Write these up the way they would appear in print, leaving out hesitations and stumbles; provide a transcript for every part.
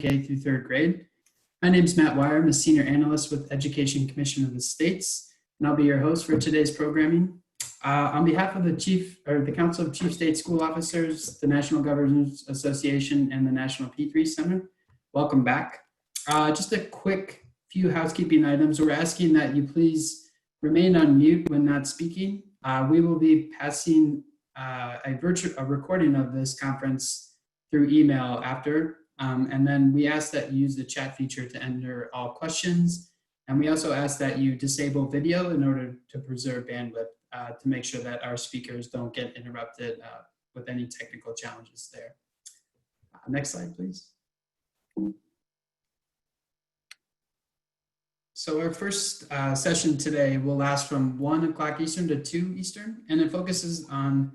K through third grade. My name is Matt Wire. I'm a senior analyst with Education Commission of the States, and I'll be your host for today's programming. On behalf of the Council of Chief State School Officers, the National Governors Association, and the National P3 Center, welcome back. Just a quick few housekeeping items. We're asking that you please remain on mute when not speaking. We will be passing a recording of this conference through email after, and then we ask that you use the chat feature to enter all questions. And we also ask that you disable video in order to preserve bandwidth to make sure that our speakers don't get interrupted with any technical challenges there. Next slide, please. So our first session today will last from 1 o'clock Eastern to 2 Eastern, and it focuses on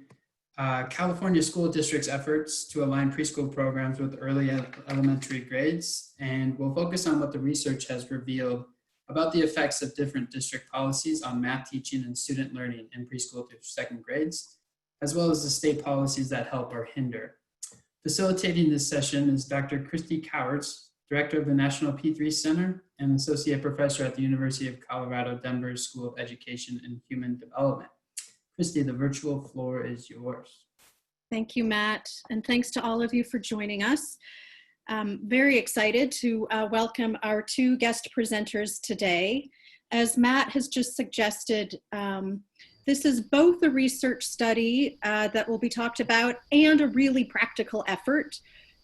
California school districts' efforts to align preschool programs with early elementary grades, and we'll focus on what the research has revealed about the effects of different district policies on math teaching and student learning in preschool through second grades, as well as the state policies that help or hinder. Facilitating this session is Dr. Christy Cowards, Director of the National P3 Center and Associate Professor at the University of Colorado Denver School of Education and Human Development. Christy, the virtual floor is yours. Thank you, Matt, and thanks to all of you for joining us. Very excited to welcome our two guest presenters today. As Matt has just suggested, this is both a research study that will be talked about and a really practical effort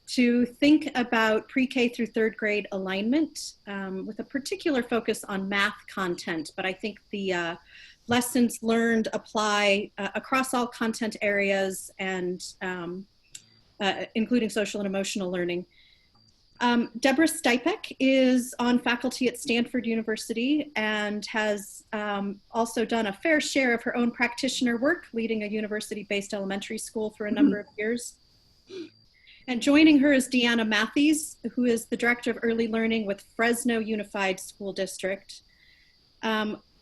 to think about pre-K through third grade alignment with a particular focus on math content, but I think the lessons learned apply across all content areas and including social and emotional learning. Deborah Stipek is on faculty at Stanford University and has also done a fair share of her own practitioner work, leading a university-based elementary school for a number of years. And joining her is Deanna Matthews, who is the Director of Early Learning with Fresno Unified School District,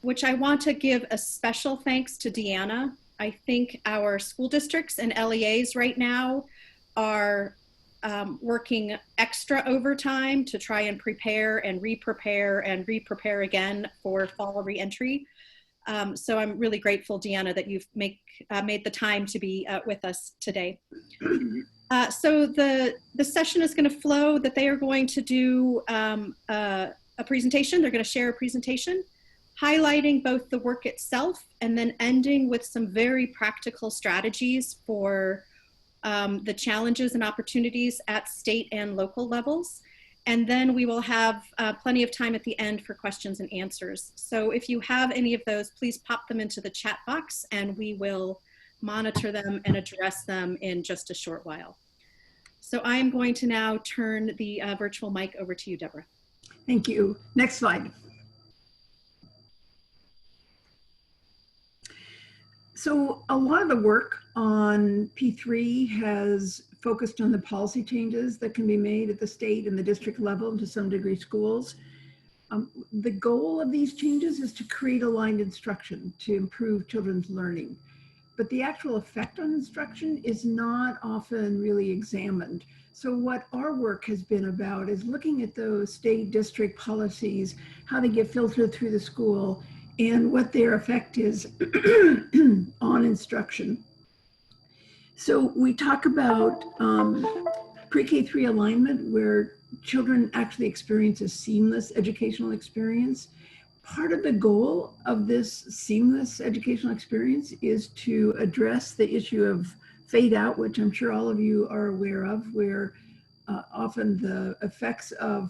which I want to give a special thanks to Deanna. I think our school districts and LEAs right now are working extra overtime to try and prepare and re-prepare again for fall reentry. So I'm really grateful, Deanna, that you've made the time to be with us today. So the session is going to flow that they are going to do a presentation. They're going to share a presentation highlighting both the work itself and then ending with some very practical strategies for the challenges and opportunities at state and local levels. And then we will have plenty of time at the end for questions and answers. So if you have any of those, please pop them into the chat box and we will monitor them and address them in just a short while. So I am going to now turn the virtual mic over to you, Deborah. Thank you. Next slide. So a lot of the work on P3 has focused on the policy changes that can be made at the state and the district level, to some degree schools. The goal of these changes is to create aligned instruction to improve children's learning. But the actual effect on instruction is not often really examined. So what our work has been about is looking at those state district policies, how they get filtered through the school, and what their effect is on instruction. So we talk about pre-K3 alignment, where children actually experience a seamless educational experience. Part of the goal of this seamless educational experience is to address the issue of fade out, which I'm sure all of you are aware of, where often the effects of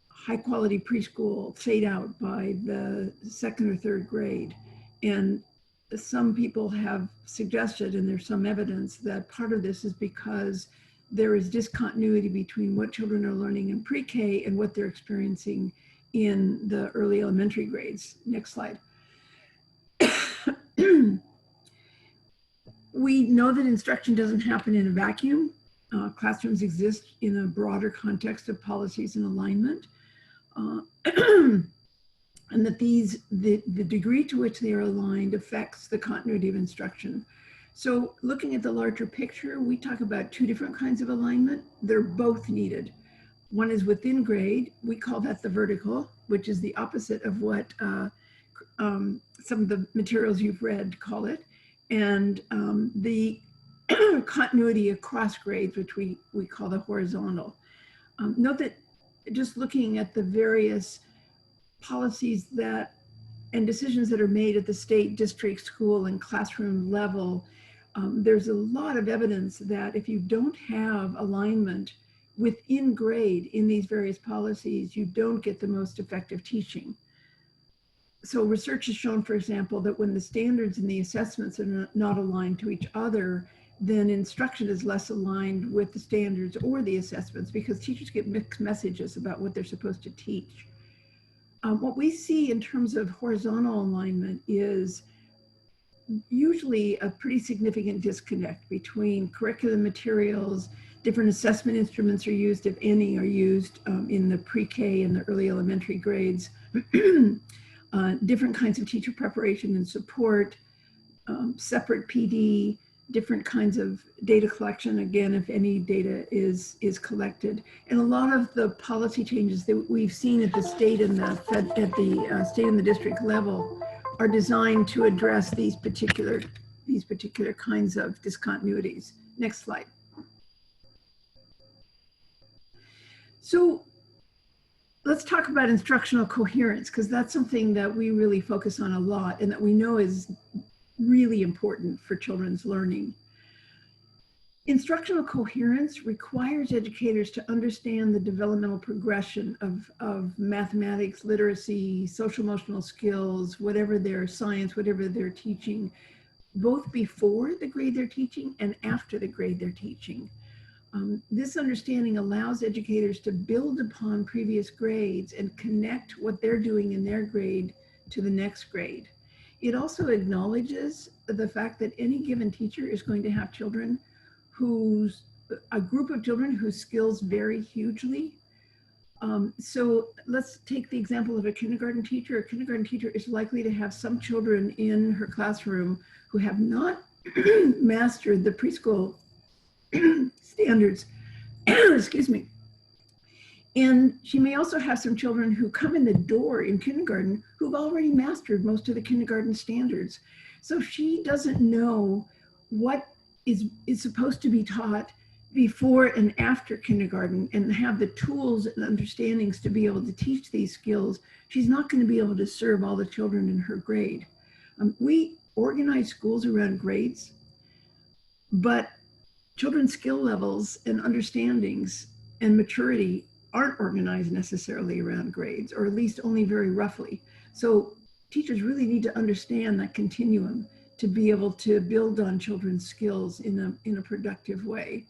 high quality preschool fade out by the second or third grade. And some people have suggested, and there's some evidence, that part of this is because there is discontinuity between what children are learning in pre-K and what they're experiencing in the early elementary grades. Next slide. We know that instruction doesn't happen in a vacuum. Classrooms exist in a broader context of policies and alignment. And that the degree to which they are aligned affects the continuity of instruction. So looking at the larger picture, we talk about two different kinds of alignment. They're both needed. One is within grade. We call that the vertical, which is the opposite of what some of the materials you've read call it. And the continuity across grades, which we call the horizontal. Note that just looking at the various policies that and decisions that are made at the state, district, school, and classroom level, there's a lot of evidence that if you don't have alignment within grade in these various policies, you don't get the most effective teaching. So research has shown, for example, that when the standards and the assessments are not aligned to each other, then instruction is less aligned with the standards or the assessments because teachers get mixed messages about what they're supposed to teach. What we see in terms of horizontal alignment is usually a pretty significant disconnect between curriculum materials, different assessment instruments are used, if any are used in the pre-K and the early elementary grades, different kinds of teacher preparation and support, separate PD, different kinds of data collection, again, if any data is collected. And a lot of the policy changes that we've seen at the state and the state and the district level are designed to address these particular kinds of discontinuities. Next slide. So let's talk about instructional coherence, because that's something that we really focus on a lot and that we know is really important for children's learning. Instructional coherence requires educators to understand the developmental progression of mathematics, literacy, social emotional skills, whatever their science, whatever they're teaching, both before the grade they're teaching and after the grade they're teaching. This understanding allows educators to build upon previous grades and connect what they're doing in their grade to the next grade. It also acknowledges the fact that any given teacher is going to have children a group of children whose skills vary hugely. So let's take the example of a kindergarten teacher. A kindergarten teacher is likely to have some children in her classroom who have not mastered the preschool standards, excuse me. And she may also have some children who come in the door in kindergarten who've already mastered most of the kindergarten standards. So she doesn't know what is supposed to be taught before and after kindergarten and have the tools and understandings to be able to teach these skills. She's not going to be able to serve all the children in her grade. We organize schools around grades, but children's skill levels and understandings and maturity aren't organized necessarily around grades, or at least only very roughly. So teachers really need to understand that continuum to be able to build on children's skills in a productive way.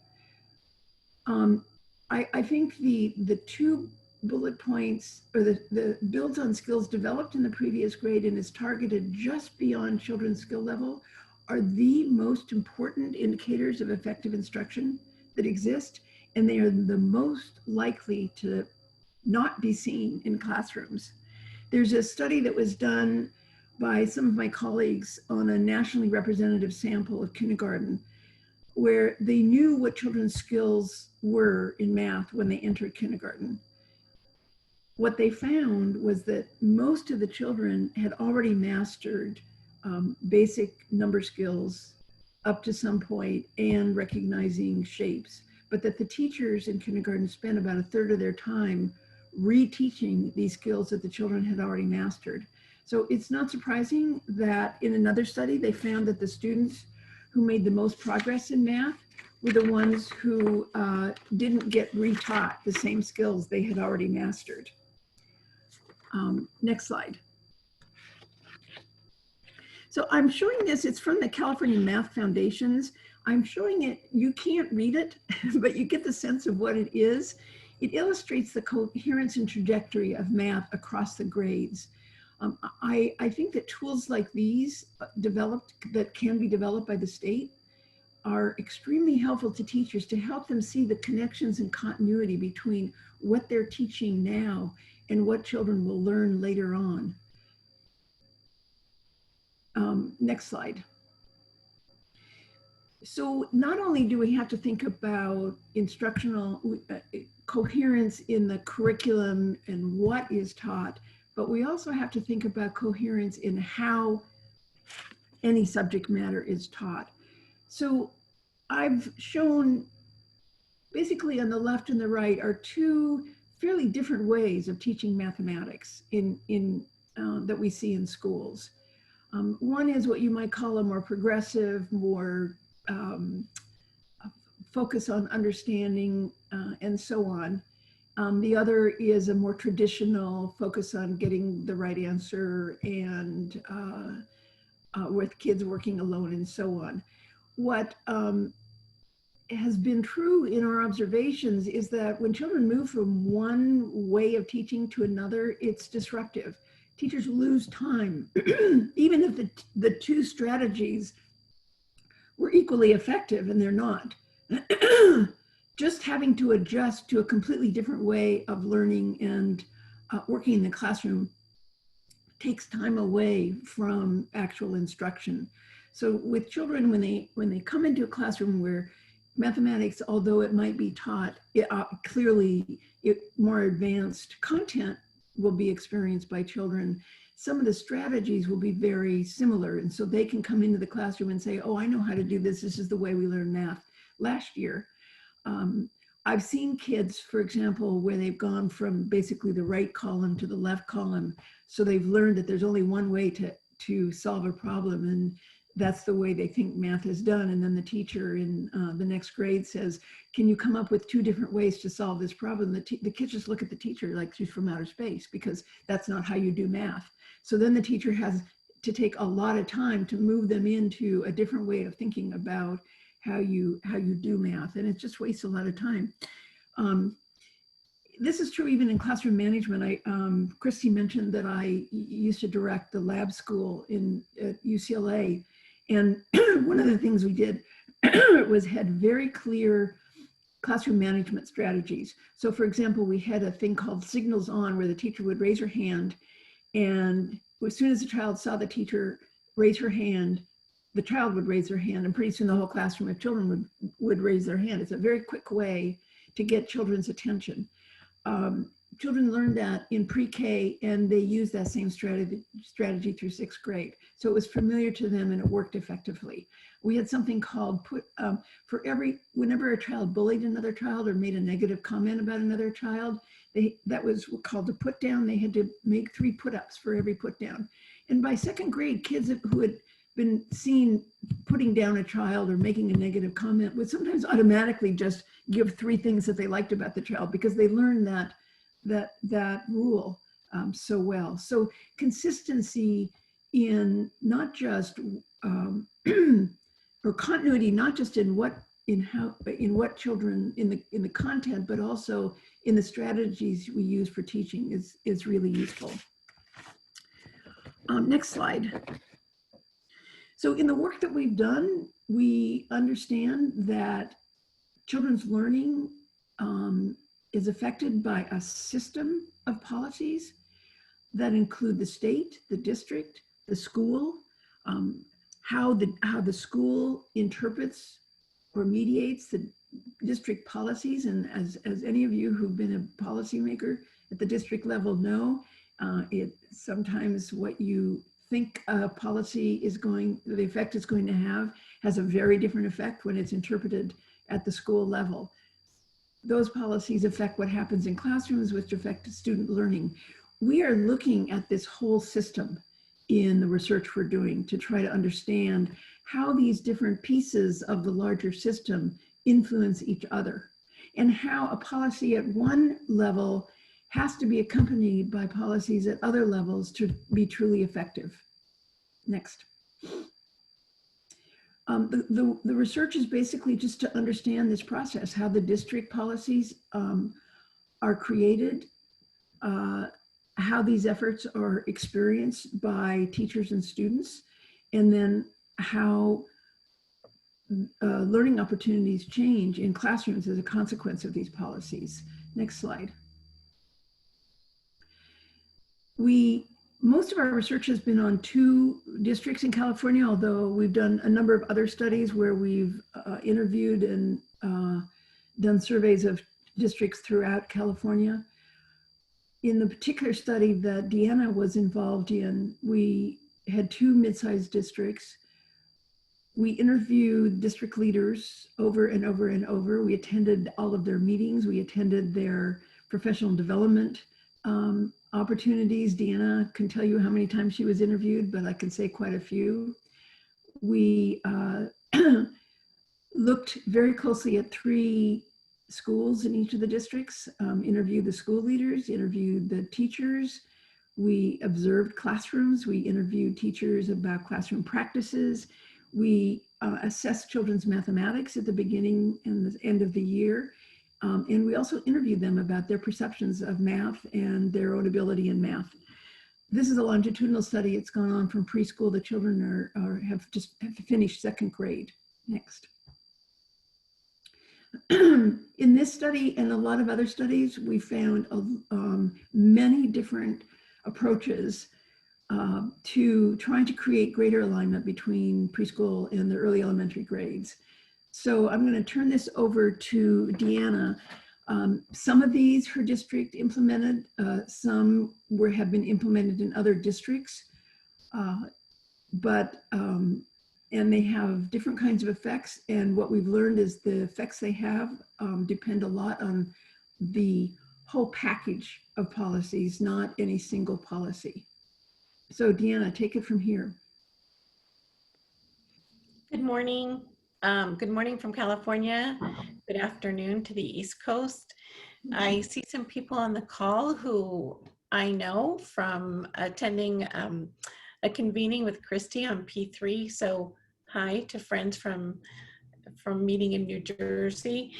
I think the two bullet points, or the builds on skills developed in the previous grade and is targeted just beyond children's skill level, are the most important indicators of effective instruction that exist, and they are the most likely to not be seen in classrooms. There's a study that was done by some of my colleagues on a nationally representative sample of kindergarten, where they knew what children's skills were in math when they entered kindergarten. What they found was that most of the children had already mastered basic number skills up to some point and recognizing shapes, but that the teachers in kindergarten spent about a third of their time reteaching these skills that the children had already mastered. So it's not surprising that in another study, they found that the students who made the most progress in math were the ones who didn't get retaught the same skills they had already mastered. Next slide. So I'm showing this, it's from the California Math Foundations. I'm showing it, you can't read it, but you get the sense of what it is. It illustrates the coherence and trajectory of math across the grades. I think that tools like these that can be developed by the state are extremely helpful to teachers to help them see the connections and continuity between what they're teaching now and what children will learn later on. Next slide. So not only do we have to think about instructional coherence in the curriculum and what is taught, but we also have to think about coherence in how any subject matter is taught. So I've shown basically on the left and the right are two fairly different ways of teaching mathematics that we see in schools. One is what you might call a more progressive, more focus on understanding and so on. The other is a more traditional focus on getting the right answer and with kids working alone and so on. What has been true in our observations is that when children move from one way of teaching to another, it's disruptive. Teachers lose time, even if the two strategies were equally effective, and they're not. Just having to adjust to a completely different way of learning and working in the classroom takes time away from actual instruction. So with children, when they come into a classroom where mathematics, although it might be taught, clearly more advanced content will be experienced by children, some of the strategies will be very similar. And so they can come into the classroom and say, oh, I know how to do this. This is the way we learned math last year. I've seen kids, for example, where they've gone from basically the right column to the left column. So they've learned that there's only one way to solve a problem, and that's the way they think math is done. And then the teacher in the next grade says, can you come up with two different ways to solve this problem? The kids just look at the teacher like she's from outer space, because that's not how you do math. So then the teacher has to take a lot of time to move them into a different way of thinking about how you do math, and it just wastes a lot of time. This is true even in classroom management. Christy mentioned that I used to direct the lab school at UCLA, and one of the things we did was had very clear classroom management strategies. So for example, we had a thing called signals on, where the teacher would raise her hand, and as soon as the child saw the teacher raise her hand, the child would raise their hand, and pretty soon the whole classroom of children would raise their hand. It's a very quick way to get children's attention. Children learned that in pre-K, and they used that same strategy through 6th grade. So it was familiar to them, and it worked effectively. We had something called whenever a child bullied another child or made a negative comment about another child, that was called a put down. They had to make 3 put-ups for every put down. And by 2nd grade, kids who had been seen putting down a child or making a negative comment would sometimes automatically just give 3 things that they liked about the child, because they learned that rule so well. So consistency in not just or continuity, not just in what children in the content, but also in the strategies we use for teaching is really useful. Next slide. So in the work that we've done, we understand that children's learning is affected by a system of policies that include the state, the district, the school, how the school interprets or mediates the district policies. And as any of you who've been a policymaker at the district level know, sometimes what you think a policy the effect it's going to have has a very different effect when it's interpreted at the school level. Those policies affect what happens in classrooms, which affect student learning. We are looking at this whole system in the research we're doing to try to understand how these different pieces of the larger system influence each other, and how a policy at one level has to be accompanied by policies at other levels to be truly effective. Next. The research is basically just to understand this process, how the district policies are created, how these efforts are experienced by teachers and students, and then how learning opportunities change in classrooms as a consequence of these policies. Next slide. We Most of our research has been on 2 districts in California, although we've done a number of other studies where we've interviewed and done surveys of districts throughout California. In the particular study that Deanna was involved in, we had 2 mid-sized districts. We interviewed district leaders over and over and over. We attended all of their meetings. We attended their professional development opportunities. Deanna can tell you how many times she was interviewed, but I can say quite a few. We looked very closely at 3 schools in each of the districts, interviewed the school leaders, interviewed the teachers. We observed classrooms. We interviewed teachers about classroom practices. We assessed children's mathematics at the beginning and the end of the year. And we also interviewed them about their perceptions of math and their own ability in math. This is a longitudinal study. It's gone on from preschool. The children have finished 2nd grade. Next. In this study and a lot of other studies, we found many different approaches to trying to create greater alignment between preschool and the early elementary grades. So I'm going to turn this over to Deanna. Some of these her district implemented, some have been implemented in other districts, and they have different kinds of effects. And what we've learned is the effects they have depend a lot on the whole package of policies, not any single policy. So Deanna, take it from here. Good morning. Good morning from California. Good afternoon to the East Coast. I see some people on the call who I know from attending a convening with Christy on P3. So hi to friends from meeting in New Jersey.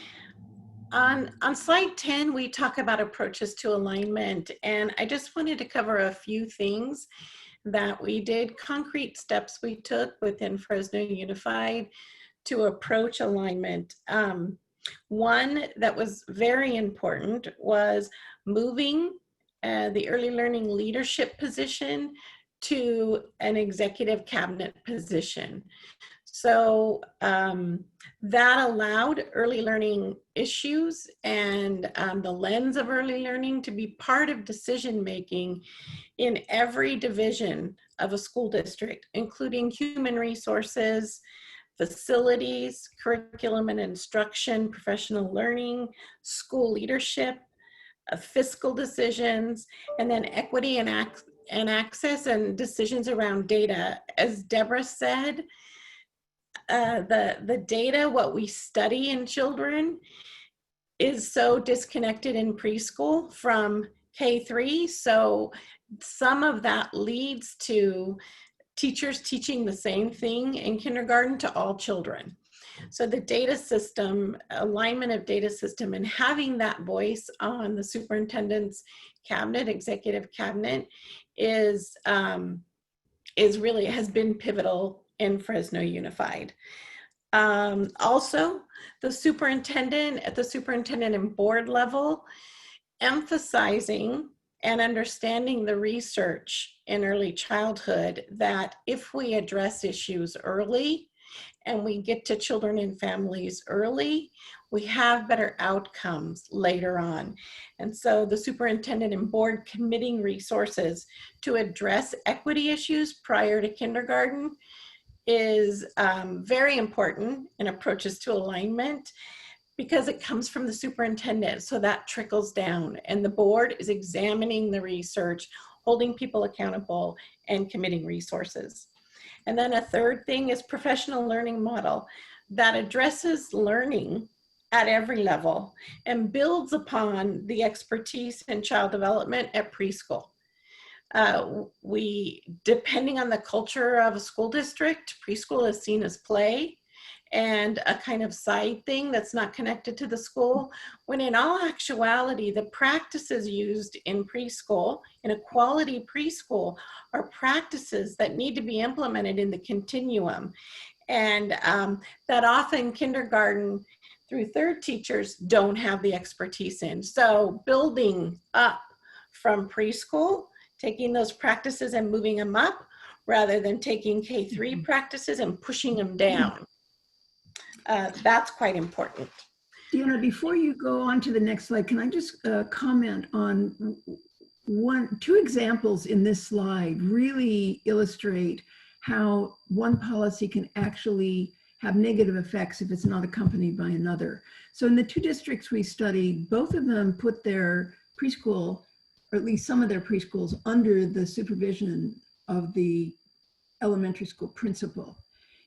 On slide 10, we talk about approaches to alignment, and I just wanted to cover a few things that we did, concrete steps we took within Fresno Unified to approach alignment. One that was very important was moving the early learning leadership position to an executive cabinet position. So that allowed early learning issues and the lens of early learning to be part of decision making in every division of a school district, including human resources, facilities, curriculum and instruction, professional learning, school leadership, fiscal decisions, and then equity and access and decisions around data. As Deborah said, the data, what we study in children, is so disconnected in preschool from K3. So some of that leads to teachers teaching the same thing in kindergarten to all children. So the data system, alignment of data system, and having that voice on the superintendent's cabinet, executive cabinet, is really has been pivotal in Fresno Unified. Also, the superintendent at the superintendent and board level, emphasizing and understanding the research in early childhood that if we address issues early and we get to children and families early, we have better outcomes later on. And so the superintendent and board committing resources to address equity issues prior to kindergarten is very important in approaches to alignment, because it comes from the superintendent, so that trickles down, and the board is examining the research, holding people accountable, and committing resources. And then a third thing is professional learning model that addresses learning at every level and builds upon the expertise in child development at preschool. Depending on the culture of a school district, preschool is seen as play and a kind of side thing that's not connected to the school, when in all actuality, the practices used in preschool, in a quality preschool, are practices that need to be implemented in the continuum. And that often kindergarten through third teachers don't have the expertise in. So building up from preschool taking those practices and moving them up rather than taking K3 practices and pushing them down. That's quite important. Deanna, before you go on to the next slide, can I just comment on two examples in this slide really illustrate how one policy can actually have negative effects if it's not accompanied by another. So in the two districts we studied, both of them put their preschool, or at least some of their preschools, under the supervision of the elementary school principal.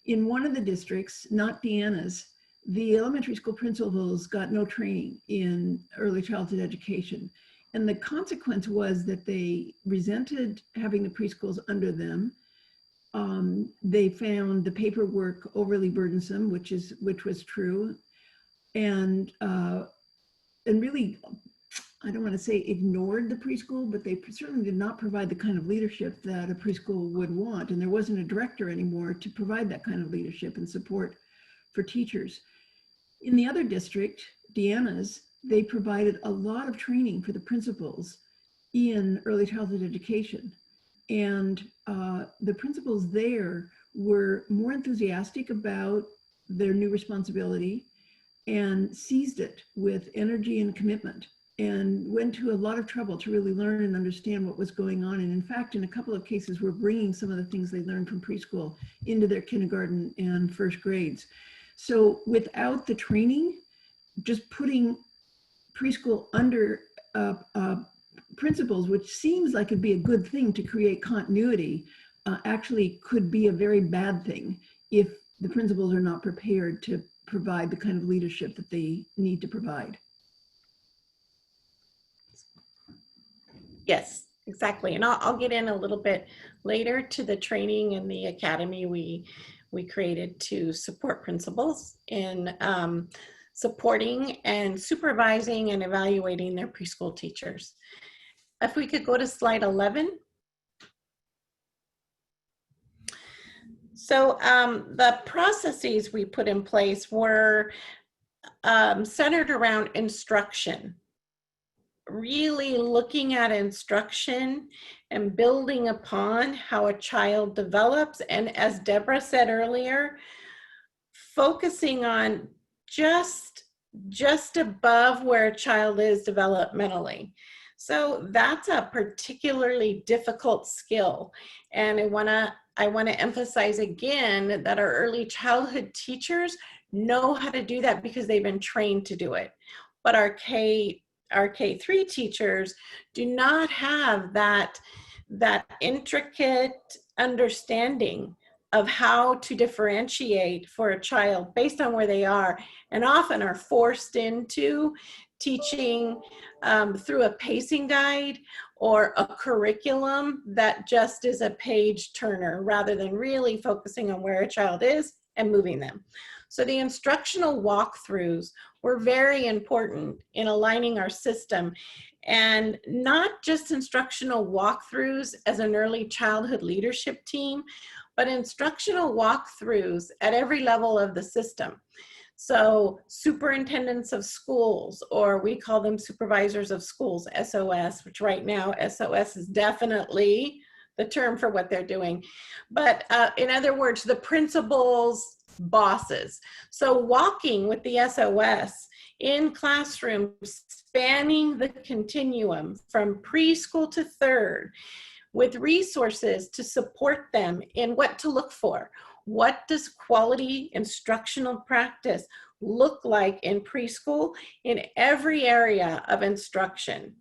In one of the districts, not Deanna's, the elementary school principals got no training in early childhood education. And the consequence was that they resented having the preschools under them. They found the paperwork overly burdensome, which was true. And really, I don't want to say ignored the preschool, but they certainly did not provide the kind of leadership that a preschool would want. And there wasn't a director anymore to provide that kind of leadership and support for teachers. In the other district, Deanna's, they provided a lot of training for the principals in early childhood education. And the principals there were more enthusiastic about their new responsibility and seized it with energy and commitment, and went to a lot of trouble to really learn and understand what was going on. And in fact, in a couple of cases, we're bringing some of the things they learned from preschool into their kindergarten and first grades. So without the training, just putting preschool under principals, which seems like it'd be a good thing to create continuity, actually could be a very bad thing if the principals are not prepared to provide the kind of leadership that they need to provide. Yes, exactly. And I'll get in a little bit later to the training and the academy we created to support principals in supporting and supervising and evaluating their preschool teachers. If we could go to slide 11. So the processes we put in place were centered around instruction, really looking at instruction and building upon how a child develops. And as Deborah said earlier, focusing on just above where a child is developmentally. So that's a particularly difficult skill. And I want to emphasize again that our early childhood teachers know how to do that because they've been trained to do it. But our K3 teachers do not have that intricate understanding of how to differentiate for a child based on where they are, and often are forced into teaching through a pacing guide or a curriculum that just is a page turner rather than really focusing on where a child is and moving them. So the instructional walkthroughs were very important in aligning our system, and not just instructional walkthroughs as an early childhood leadership team, but instructional walkthroughs at every level of the system. So superintendents of schools, or we call them supervisors of schools, SOS, which right now SOS is definitely the term for what they're doing. But in other words, the principals' bosses. So walking with the SOS in classrooms, spanning the continuum from preschool to third, with resources to support them in what to look for. What does quality instructional practice look like in preschool in every area of instruction?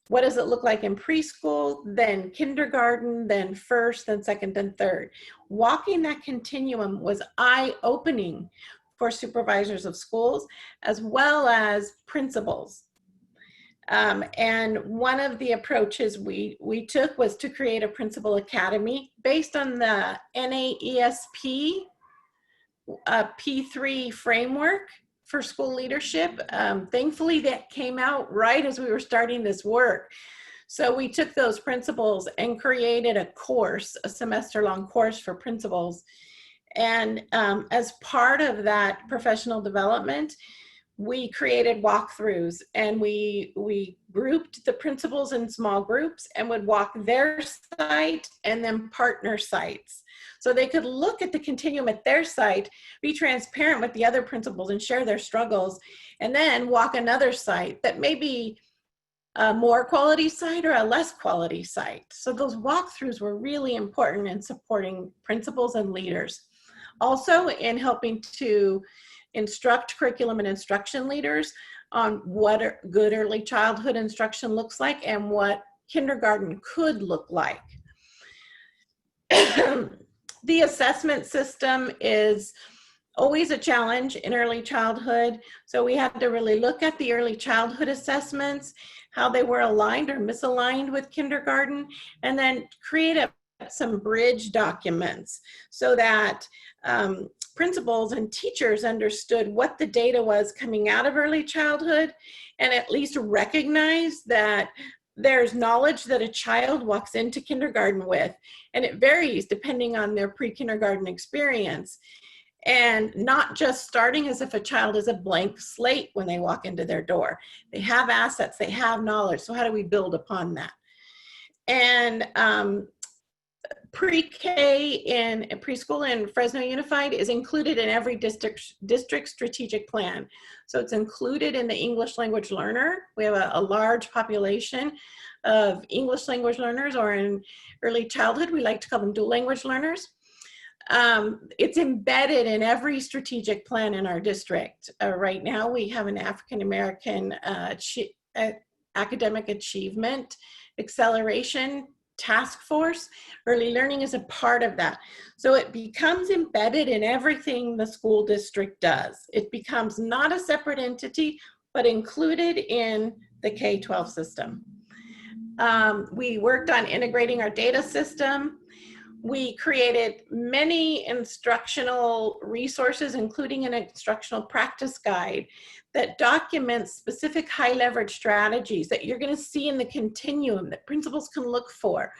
What does it look like in preschool, then kindergarten, then first, then second, then third? Walking that continuum was eye-opening for supervisors of schools as well as principals. And one of the approaches we took was to create a principal academy based on the NAESP P3 framework for school leadership. Thankfully, that came out right as we were starting this work. So we took those principles and created a course, a semester-long course for principals. And as part of that professional development, we created walkthroughs, and we grouped the principals in small groups and would walk their site and then partner sites. So they could look at the continuum at their site, be transparent with the other principals and share their struggles, and then walk another site that may be a more quality site or a less quality site. So those walkthroughs were really important in supporting principals and leaders. Also in helping to instruct curriculum and instruction leaders on what good early childhood instruction looks like and what kindergarten could look like. The assessment system is always a challenge in early childhood. So we had to really look at the early childhood assessments, how they were aligned or misaligned with kindergarten, and then create some bridge documents so that principals and teachers understood what the data was coming out of early childhood, and at least recognize that there's knowledge that a child walks into kindergarten with, and it varies depending on their pre-kindergarten experience. And not just starting as if a child is a blank slate when they walk into their door. They have assets, they have knowledge. So how do we build upon that? And pre-K in preschool in Fresno Unified is included in every district strategic plan. So it's included in the English language learner. We have a large population of English language learners, or in early childhood, we like to call them dual language learners. It's embedded in every strategic plan in our district. Right now, we have an African American academic achievement acceleration task force. Early learning is a part of that. So it becomes embedded in everything the school district does. It becomes not a separate entity, but included in the K-12 system. We worked on integrating our data system. We created many instructional resources, including an instructional practice guide that documents specific high leverage strategies that you're going to see in the continuum that principals can look for.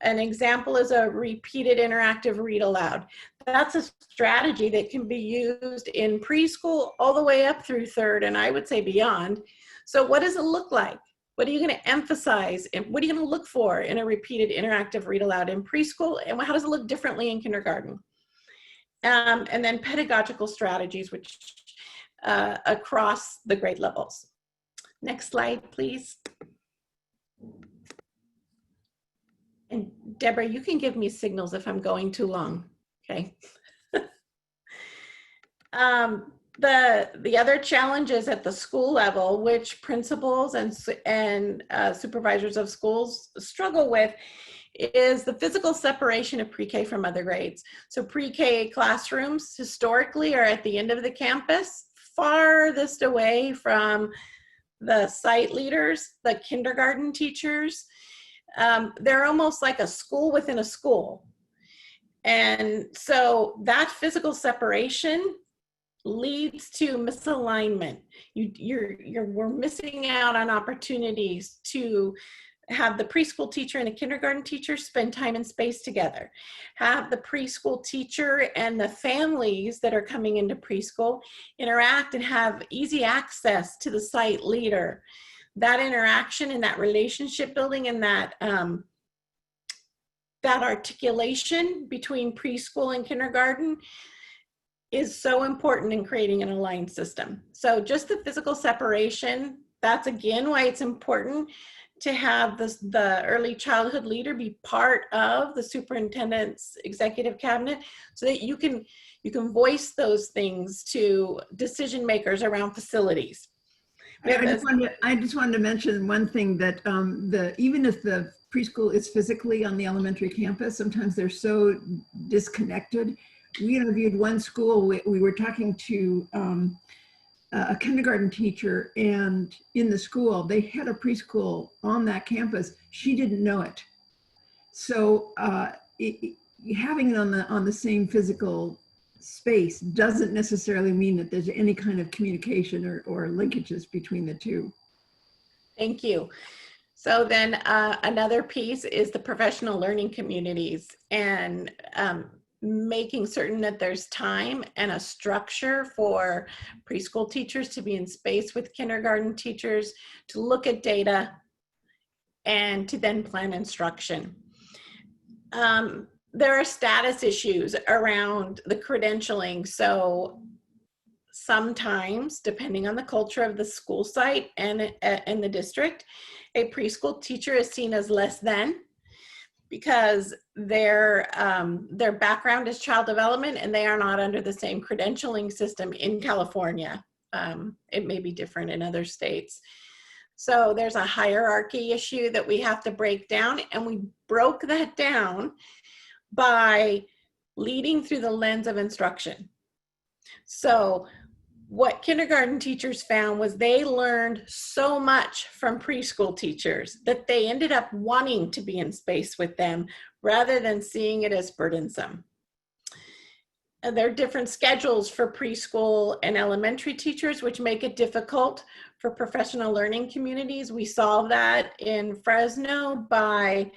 An example is a repeated interactive read aloud. That's a strategy that can be used in preschool all the way up through third, and I would say beyond. So what does it look like? What are you going to emphasize, and what are you going to look for in a repeated interactive read aloud in preschool, and how does it look differently in kindergarten? And then pedagogical strategies, which across the grade levels. Next slide, please. And Deborah, you can give me signals if I'm going too long, okay? The other challenges at the school level, which principals and supervisors of schools struggle with, is the physical separation of pre-K from other grades. So pre-K classrooms historically are at the end of the campus, farthest away from the site leaders, the kindergarten teachers. They're almost like a school within a school. And so that physical separation leads to misalignment. We're missing out on opportunities to have the preschool teacher and the kindergarten teacher spend time and space together. Have the preschool teacher and the families that are coming into preschool interact and have easy access to the site leader. That interaction and that relationship building and that articulation between preschool and kindergarten is so important in creating an aligned system. So just the physical separation, that's again why it's important to have the early childhood leader be part of the superintendent's executive cabinet, so that you can voice those things to decision makers around facilities. I just wanted to mention one thing, that even if the preschool is physically on the elementary campus, sometimes they're so disconnected. We interviewed one school. We were talking to a kindergarten teacher, and in the school, they had a preschool on that campus. She didn't know it. So having it on the same physical space doesn't necessarily mean that there's any kind of communication or linkages between the two. Thank you. So then another piece is the professional learning communities. And making certain that there's time and a structure for preschool teachers to be in space with kindergarten teachers, to look at data, and to then plan instruction. There are status issues around the credentialing. So sometimes, depending on the culture of the school site and the district, a preschool teacher is seen as less than, because their background is child development and they are not under the same credentialing system in California. It may be different in other states. So there's a hierarchy issue that we have to break down, and we broke that down by leading through the lens of instruction. So what kindergarten teachers found was they learned so much from preschool teachers that they ended up wanting to be in space with them rather than seeing it as burdensome. And there are different schedules for preschool and elementary teachers, which make it difficult for professional learning communities. We solve that in Fresno by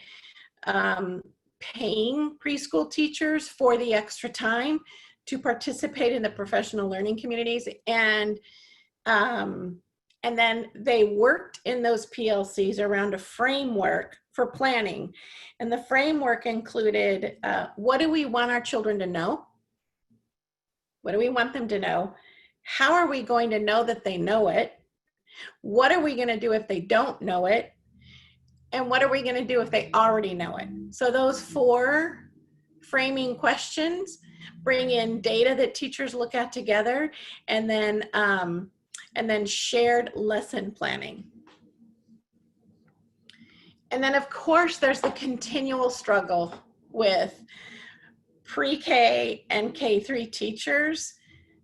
paying preschool teachers for the extra time to participate in the professional learning communities. And then they worked in those PLCs around a framework for planning. And the framework included, what do we want our children to know? What do we want them to know? How are we going to know that they know it? What are we going to do if they don't know it? And what are we going to do if they already know it? So those 4 framing questions bring in data that teachers look at together, and then shared lesson planning. And then of course there's the continual struggle with pre-K and K3 teachers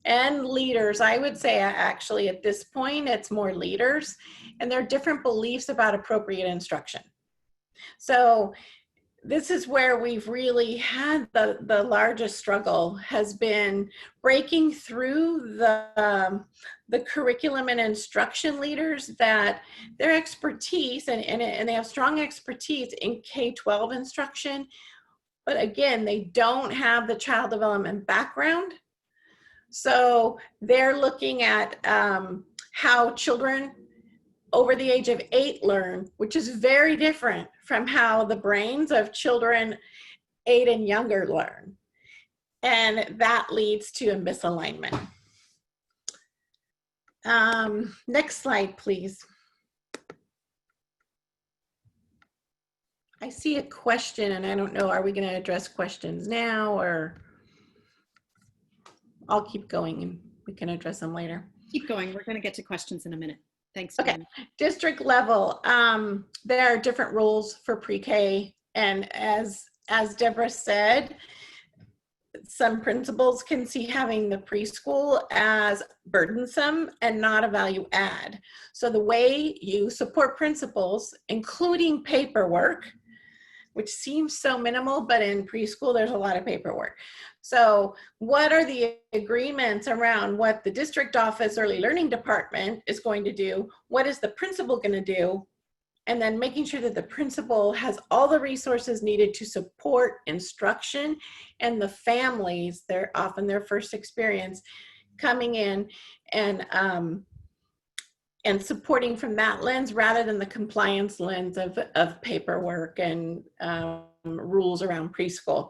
and leaders. I would say actually at this point it's more leaders, and there are different beliefs about appropriate instruction. So this is where we've really had the largest struggle, has been breaking through the curriculum and instruction leaders, that their expertise, and they have strong expertise in K-12 instruction, but again, they don't have the child development background. So they're looking at how children over the age of 8 learn, which is very different from how the brains of children 8 and younger learn. And that leads to a misalignment. Next slide, please. I see a question, and I don't know, are we going to address questions now, or I'll keep going and we can address them later? Keep going. We're going to get to questions in a minute. Thanks. Okay, Diana. district level, there are different rules for pre-K, and as Deborah said, some principals can see having the preschool as burdensome and not a value add. So the way you support principals, including paperwork, which seems so minimal, but in preschool there's a lot of paperwork. So what are the agreements around what the district office early learning department is going to do? What is the principal going to do? And then making sure that the principal has all the resources needed to support instruction, and the families, they're often their first experience, coming in and supporting from that lens rather than the compliance lens of paperwork and rules around preschool.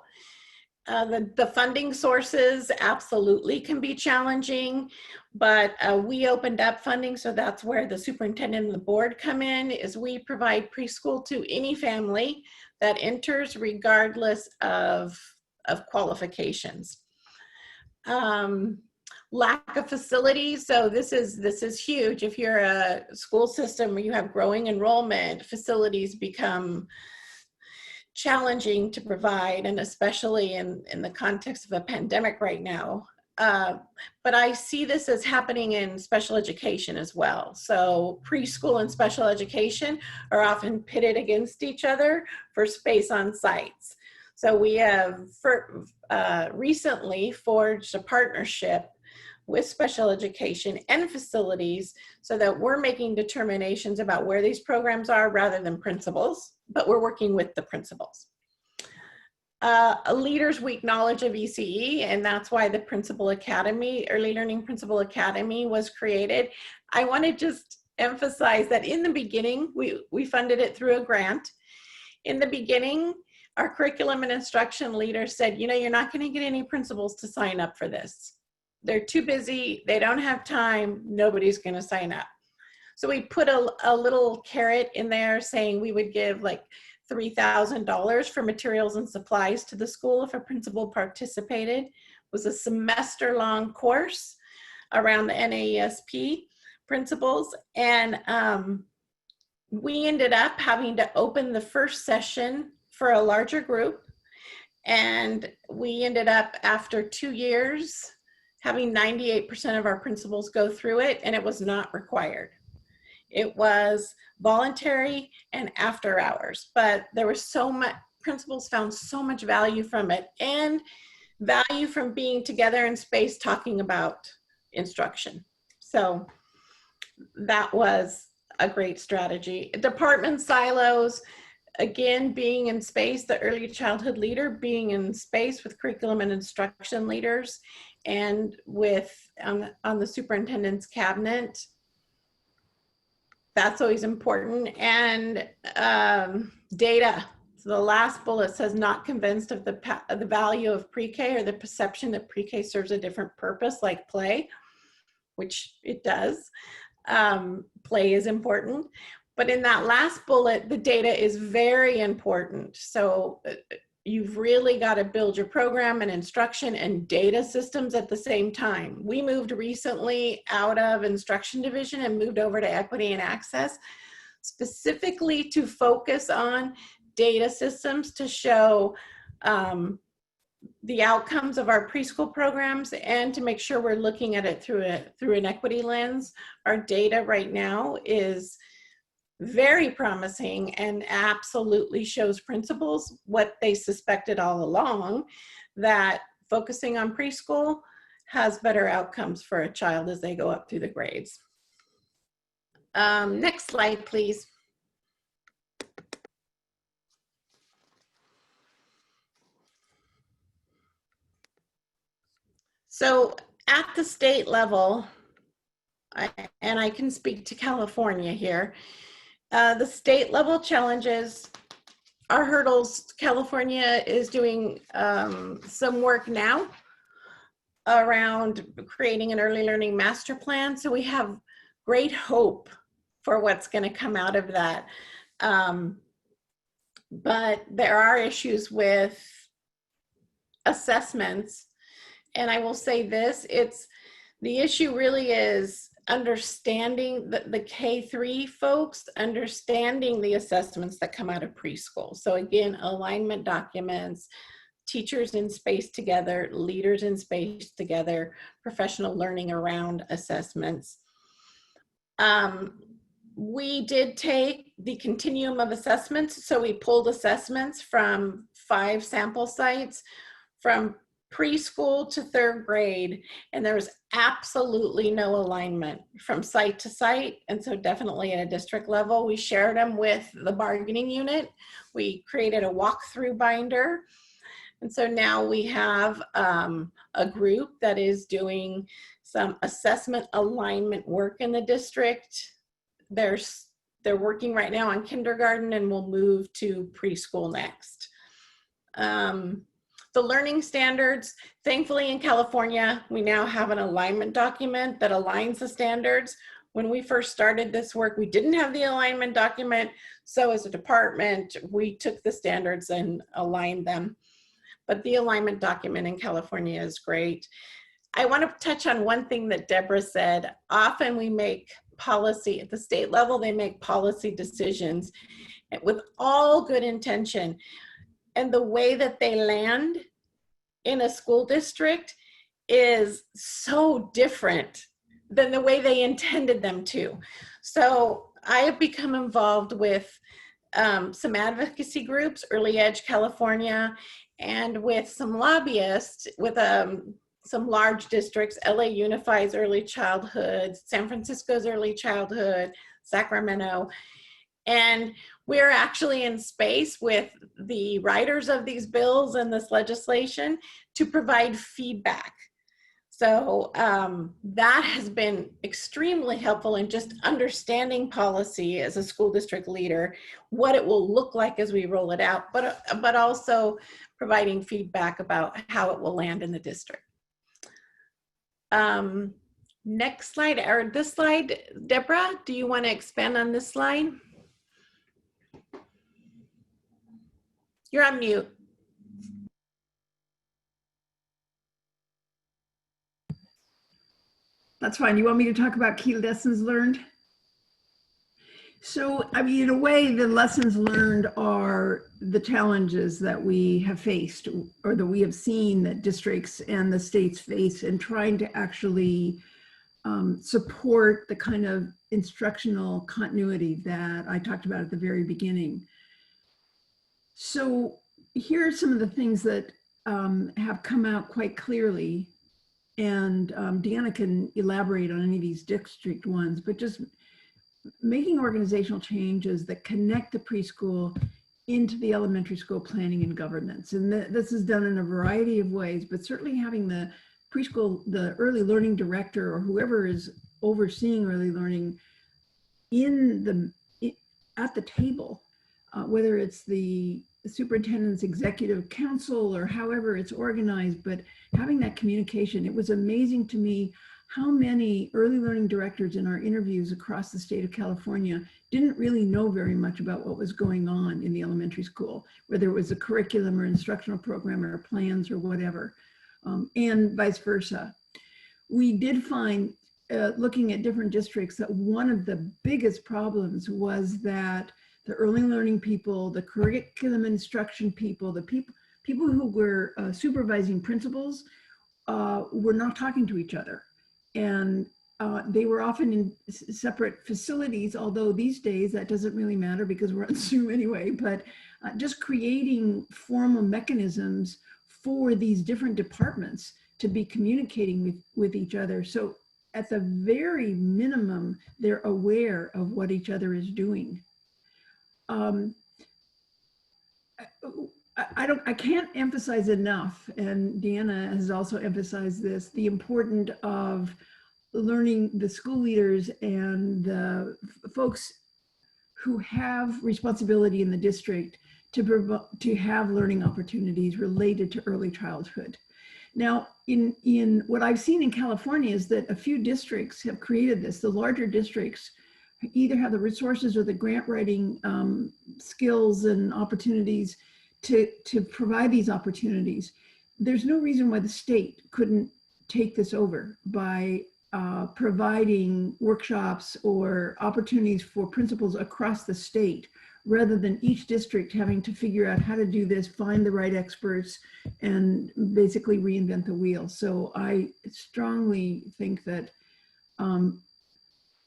The funding sources absolutely can be challenging, but we opened up funding, so that's where the superintendent and the board come in, is we provide preschool to any family that enters regardless of qualifications. Lack of facilities, so this is huge. If you're a school system where you have growing enrollment, facilities become challenging to provide, and especially in the context of a pandemic right now. But I see this as happening in special education as well. So preschool and special education are often pitted against each other for space on sites. So we have recently forged a partnership with special education and facilities so that we're making determinations about where these programs are rather than principals, but we're working with the principals. a Leaders Week knowledge of ECE, and that's why the Principal Academy, Early Learning Principal Academy, was created. I want to just emphasize that in the beginning, we funded it through a grant. In the beginning, our curriculum and instruction leader said, you know, you're not going to get any principals to sign up for this. They're too busy. They don't have time. Nobody's going to sign up. So we put a little carrot in there saying we would give like $3,000 for materials and supplies to the school if a principal participated. It was a semester-long course around the NAESP principles. And we ended up having to open the first session for a larger group. And we ended up, after 2 years, having 98% of our principals go through it, and it was not required. It was voluntary and after hours, but there was so much, principals found so much value from it, and value from being together in space talking about instruction. So that was a great strategy. Department silos, again, being in space, the early childhood leader being in space with curriculum and instruction leaders, and with on the superintendent's cabinet. That's always important. And data. So the last bullet says, not convinced of the value of pre-K or the perception that pre-K serves a different purpose like play, which it does. Play is important. But in that last bullet, the data is very important. So you've really got to build your program and instruction and data systems at the same time. We moved recently out of instruction division and moved over to equity and access, specifically to focus on data systems to show the outcomes of our preschool programs and to make sure we're looking at it through an equity lens. Our data right now is very promising and absolutely shows principals what they suspected all along, that focusing on preschool has better outcomes for a child as they go up through the grades. Next slide, please. So at the state level, and I can speak to California here, the state level challenges, our hurdles, California is doing some work now around creating an early learning master plan. So we have great hope for what's going to come out of that. But there are issues with assessments. And I will say this, the issue really is understanding the K-3 folks, understanding the assessments that come out of preschool. So again, alignment documents, teachers in space together, leaders in space together, professional learning around assessments. We did take the continuum of assessments. So we pulled assessments from 5 sample sites from preschool to 3rd grade, and there was absolutely no alignment from site to site. And so definitely at a district level, we shared them with the bargaining unit. We created a walkthrough binder. And so now we have a group that is doing some assessment alignment work in the district. They're working right now on kindergarten, and we'll move to preschool next. The learning standards, thankfully in California, we now have an alignment document that aligns the standards. When we first started this work, we didn't have the alignment document. So as a department, we took the standards and aligned them. But the alignment document in California is great. I want to touch on one thing that Deborah said. Often we make policy at the state level, they make policy decisions with all good intention. And the way that they land in a school district is so different than the way they intended them to. So I have become involved with some advocacy groups, Early Edge California, and with some lobbyists with some large districts, LA Unifies Early Childhood, San Francisco's Early Childhood, Sacramento. And we're actually in space with the writers of these bills and this legislation to provide feedback. So that has been extremely helpful in just understanding policy as a school district leader, what it will look like as we roll it out, but also providing feedback about how it will land in the district. Next slide, or this slide, Deborah, do you want to expand on this slide? You're on mute. That's fine. You want me to talk about key lessons learned? So, I mean, in a way, the lessons learned are the challenges that we have faced or that we have seen that districts and the states face in trying to actually support the kind of instructional continuity that I talked about at the very beginning. So here are some of the things that have come out quite clearly, and Deanna can elaborate on any of these district ones, but just making organizational changes that connect the preschool into the elementary school planning and governance. And this is done in a variety of ways, but certainly having the preschool, the early learning director or whoever is overseeing early learning at the table, whether it's the superintendent's executive council or however it's organized, but having that communication. It was amazing to me how many early learning directors in our interviews across the state of California didn't really know very much about what was going on in the elementary school, whether it was a curriculum or instructional program or plans or whatever, and vice versa. We did find, looking at different districts, that one of the biggest problems was that the early learning people, the curriculum instruction people, the people who were supervising principals were not talking to each other. And they were often in separate facilities, although these days that doesn't really matter because we're on Zoom anyway, but just creating formal mechanisms for these different departments to be communicating with each other. So at the very minimum, they're aware of what each other is doing. I can't emphasize enough, and Deanna has also emphasized this, the importance of learning the school leaders and the folks who have responsibility in the district to have learning opportunities related to early childhood. Now, in what I've seen in California is that a few districts have created this. The larger districts either have the resources or the grant writing skills and opportunities to provide these opportunities. There's no reason why the state couldn't take this over by providing workshops or opportunities for principals across the state, rather than each district having to figure out how to do this, find the right experts, and basically reinvent the wheel. So I strongly think that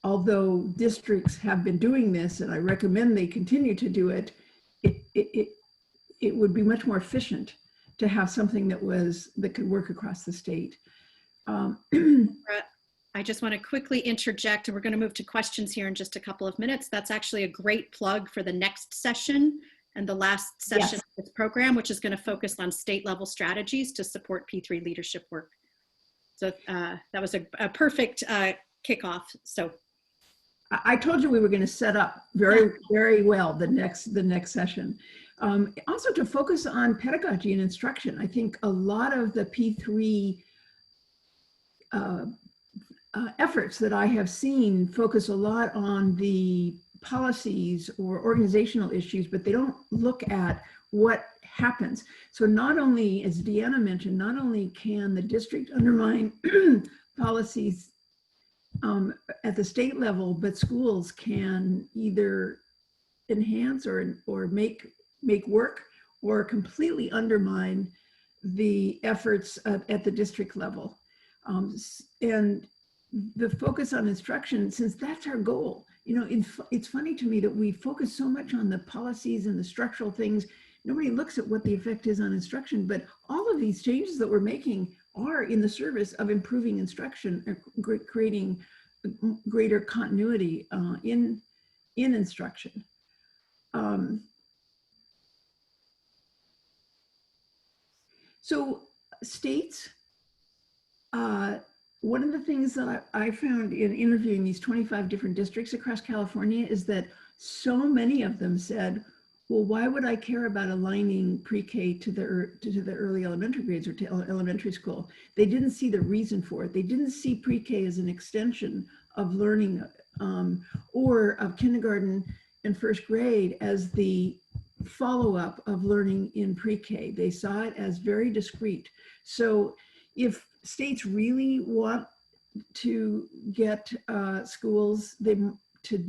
although districts have been doing this, and I recommend they continue to do it, it would be much more efficient to have something that could work across the state. I just want to quickly interject, and we're going to move to questions here in just a couple of minutes. That's actually a great plug for the next session and the last session of this program, which is going to focus on state level strategies to support P3 leadership work. So that was a perfect kickoff. So I told you we were going to set up very, very well the next session. Also to focus on pedagogy and instruction. I think a lot of the P3 efforts that I have seen focus a lot on the policies or organizational issues, but they don't look at what happens. So not only, as Deanna mentioned, not only can the district undermine policies at the state level, but schools can either enhance or make work or completely undermine the efforts at the district level. And the focus on instruction, since that's our goal, you know, it's funny to me that we focus so much on the policies and the structural things. Nobody looks at what the effect is on instruction, but all of these changes that we're making are in the service of improving instruction, creating greater continuity in instruction. So states, one of the things that I found in interviewing these 25 different districts across California is that so many of them said, well, why would I care about aligning pre-K to the early elementary grades or to elementary school? They didn't see the reason for it. They didn't see pre-K as an extension of learning or of kindergarten and first grade as the follow-up of learning in pre-K. They saw it as very discrete. So if states really want to get schools, to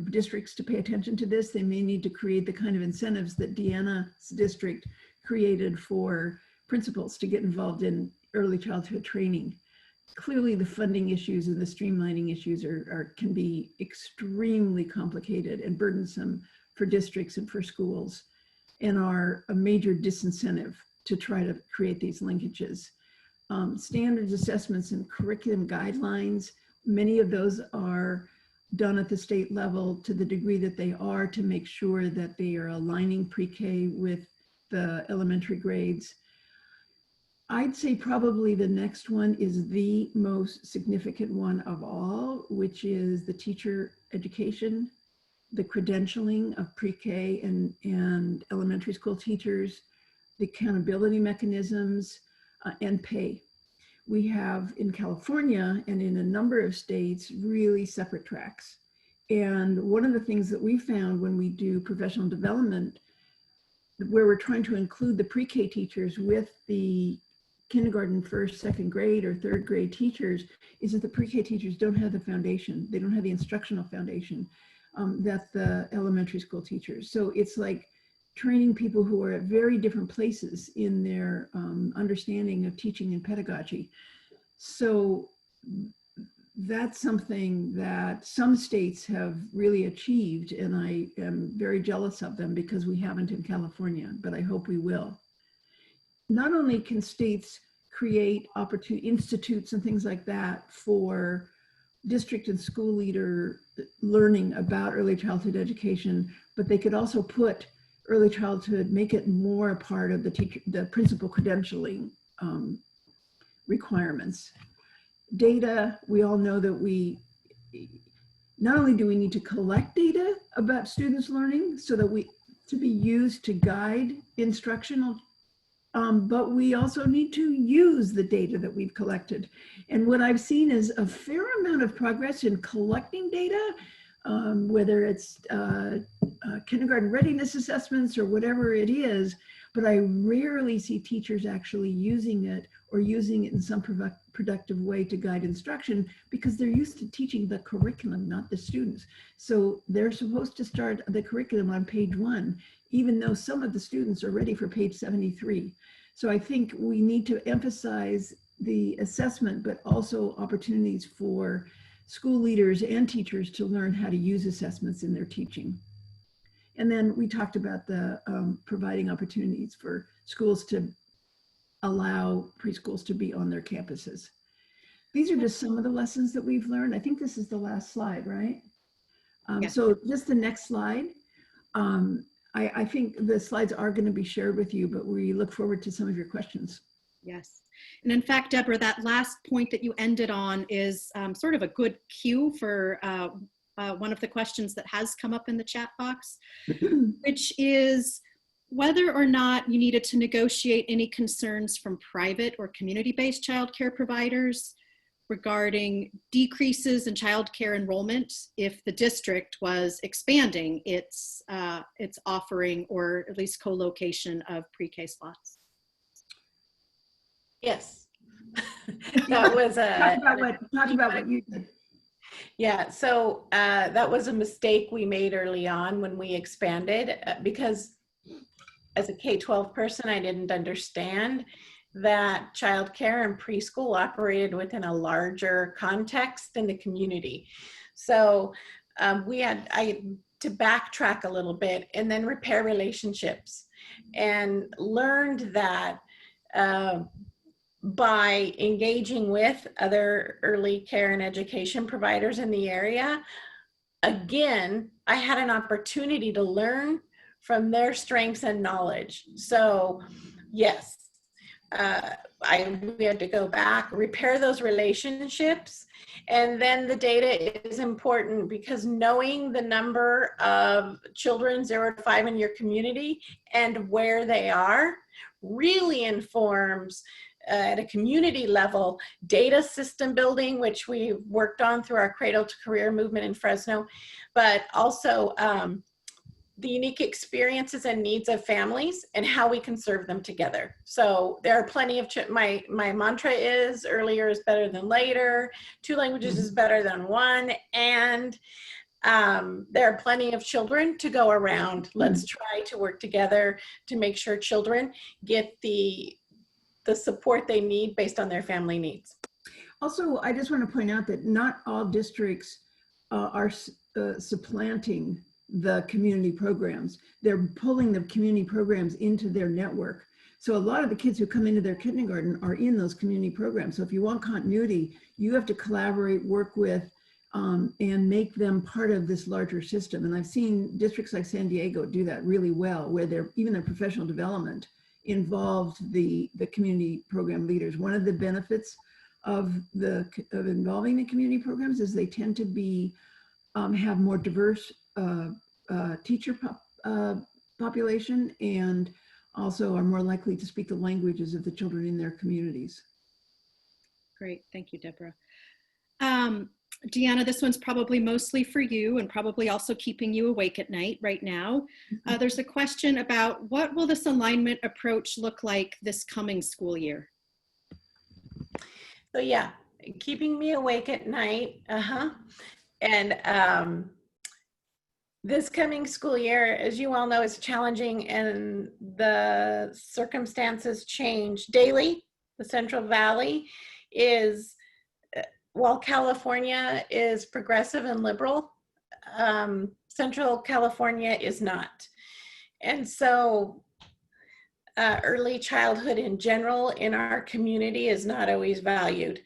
districts to pay attention to this, they may need to create the kind of incentives that Deanna's district created for principals to get involved in early childhood training. Clearly the funding issues and the streamlining issues can be extremely complicated and burdensome for districts and for schools, and are a major disincentive to try to create these linkages. Standards, assessments, and curriculum guidelines, many of those are done at the state level to the degree that they are, to make sure that they are aligning pre-K with the elementary grades. I'd say probably the next one is the most significant one of all, which is the teacher education, the credentialing of pre-K and elementary school teachers, the accountability mechanisms, and pay. We have in California and in a number of states really separate tracks. And one of the things that we found when we do professional development, where we're trying to include the pre-K teachers with the kindergarten, first, second grade, or third grade teachers, is that the pre-K teachers don't have the foundation. They don't have the instructional foundation that the elementary school teachers. So it's like training people who are at very different places in their understanding of teaching and pedagogy. So that's something that some states have really achieved, and I am very jealous of them because we haven't in California, but I hope we will. Not only can states create opportunity institutes and things like that for district and school leader learning about early childhood education, but they could also put early childhood, make it more a part of the principal credentialing requirements. Data, we all know that not only do we need to collect data about students learning so that to be used to guide instructional, but we also need to use the data that we've collected. And what I've seen is a fair amount of progress in collecting data, whether it's kindergarten readiness assessments or whatever it is, but I rarely see teachers actually using it or using it in some productive way to guide instruction, because they're used to teaching the curriculum, not the students. So they're supposed to start the curriculum on page 1, even though some of the students are ready for page 73. So I think we need to emphasize the assessment, but also opportunities for school leaders and teachers to learn how to use assessments in their teaching. And then we talked about the providing opportunities for schools to allow preschools to be on their campuses. These are just some of the lessons that we've learned. I think this is the last slide, right? Yes. So just the next slide. I think the slides are going to be shared with you, but we look forward to some of your questions. Yes. And in fact, Deborah, that last point that you ended on is sort of a good cue for one of the questions that has come up in the chat box, which is whether or not you needed to negotiate any concerns from private or community-based childcare providers regarding decreases in childcare enrollment if the district was expanding its offering or at least co-location of pre-K slots. Yes. That was talk about what you did. Yeah, so that was a mistake we made early on when we expanded, because as a K-12 person, I didn't understand that childcare and preschool operated within a larger context in the community. So I had to backtrack a little bit and then repair relationships, and learned that by engaging with other early care and education providers in the area, again, I had an opportunity to learn from their strengths and knowledge. So yes, we had to go back, repair those relationships. And then the data is important because knowing the number of children 0 to 5 in your community and where they are really informs at a community level data system building, which we worked on through our Cradle to Career movement in Fresno, but also the unique experiences and needs of families and how we can serve them together. So there are plenty of, my mantra is earlier is better than later, 2 languages is better than 1, and there are plenty of children to go around. Let's try to work together to make sure children get the support they need based on their family needs. Also, I just want to point out that not all districts are supplanting the community programs. They're pulling the community programs into their network. So a lot of the kids who come into their kindergarten are in those community programs. So if you want continuity, you have to collaborate, work with, and make them part of this larger system. And I've seen districts like San Diego do that really well, where even their professional development involved the community program leaders. One of the benefits of involving the community programs is they tend to be have more diverse teacher population, and also are more likely to speak the languages of the children in their communities. Great, thank you, Deborah. Deanna, this one's probably mostly for you and probably also keeping you awake at night right now. There's a question about what will this alignment approach look like this coming school year? So yeah, keeping me awake at night. And this coming school year, as you all know, is challenging and the circumstances change daily. The Central Valley is, while California is progressive and liberal, Central California is not. And so early childhood in general in our community is not always valued.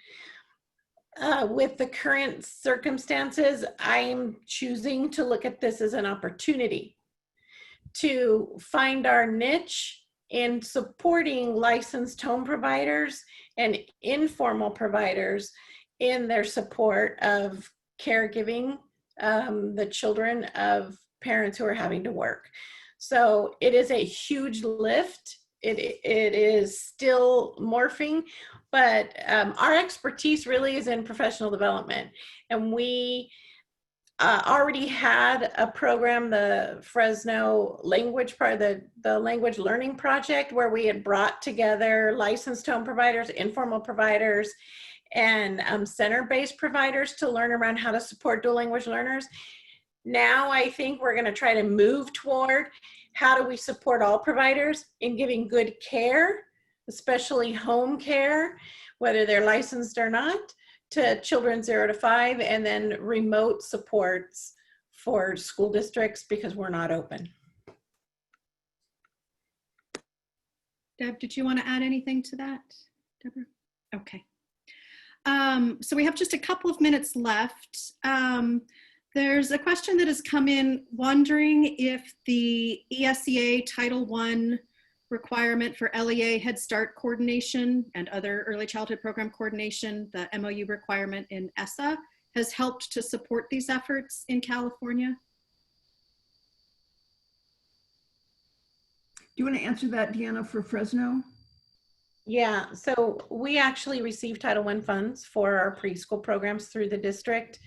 With the current circumstances, I'm choosing to look at this as an opportunity to find our niche in supporting licensed home providers and informal providers in their support of caregiving the children of parents who are having to work. So it is a huge lift. It is still morphing, but our expertise really is in professional development. And we already had a program, the Fresno language part, the language learning project, where we had brought together licensed home providers, informal providers, and center-based providers to learn around how to support dual language learners. Now I think we're going to try to move toward how do we support all providers in giving good care, especially home care, whether they're licensed or not, to children 0 to 5, and then remote supports for school districts because we're not open. Deb, did you want to add anything to that, Deborah? Okay. So we have just a couple of minutes left. There's a question that has come in wondering if the ESEA Title I requirement for LEA Head Start coordination and other early childhood program coordination, the MOU requirement in ESSA, has helped to support these efforts in California? Do you want to answer that, Deanna, for Fresno? Yeah, so we actually receive Title I funds for our preschool programs through the district.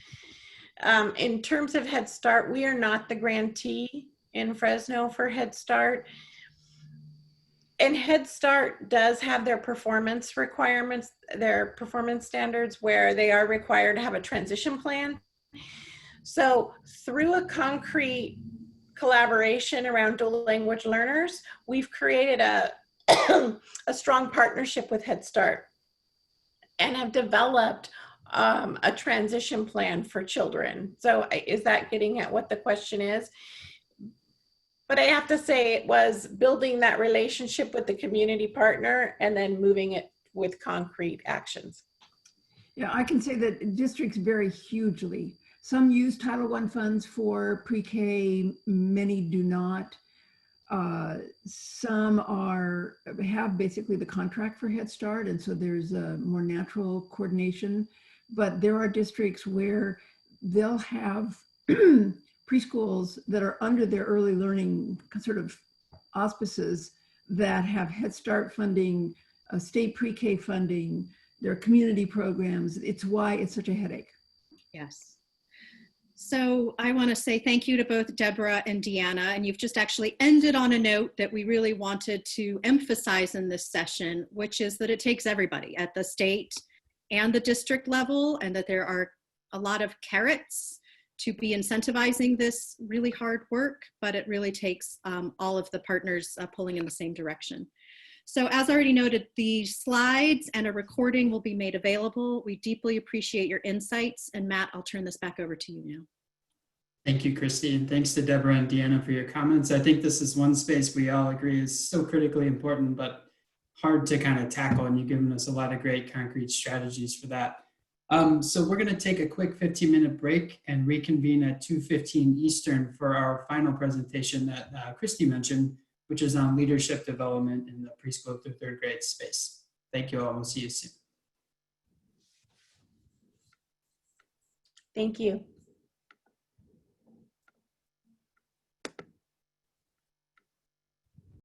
In terms of Head Start, we are not the grantee in Fresno for Head Start. And Head Start does have their performance requirements, their performance standards, where they are required to have a transition plan. So through a concrete collaboration around dual language learners, we've created a strong partnership with Head Start and have developed a transition plan for children. So is that getting at what the question is? But I have to say it was building that relationship with the community partner and then moving it with concrete actions. Yeah, I can say that districts vary hugely. Some use Title I funds for pre-K, many do not. Some have basically the contract for Head Start, and so there's a more natural coordination. But there are districts where they'll have preschools that are under their early learning sort of auspices that have Head Start funding, state pre-K funding, their community programs. It's why it's such a headache. Yes. So I want to say thank you to both Deborah and Deanna, and you've just actually ended on a note that we really wanted to emphasize in this session, which is that it takes everybody at the state and the district level, and that there are a lot of carrots to be incentivizing this really hard work, but it really takes all of the partners pulling in the same direction. So as already noted, the slides and a recording will be made available. We deeply appreciate your insights. And Matt, I'll turn this back over to you now. Thank you, Christy, and thanks to Deborah and Deanna for your comments. I think this is one space we all agree is so critically important, but hard to kind of tackle, and you've given us a lot of great concrete strategies for that. So we're going to take a quick 15-minute break and reconvene at 2:15 Eastern for our final presentation that Christy mentioned, which is on leadership development in the preschool through third grade space. Thank you all. We'll see you soon. Thank you.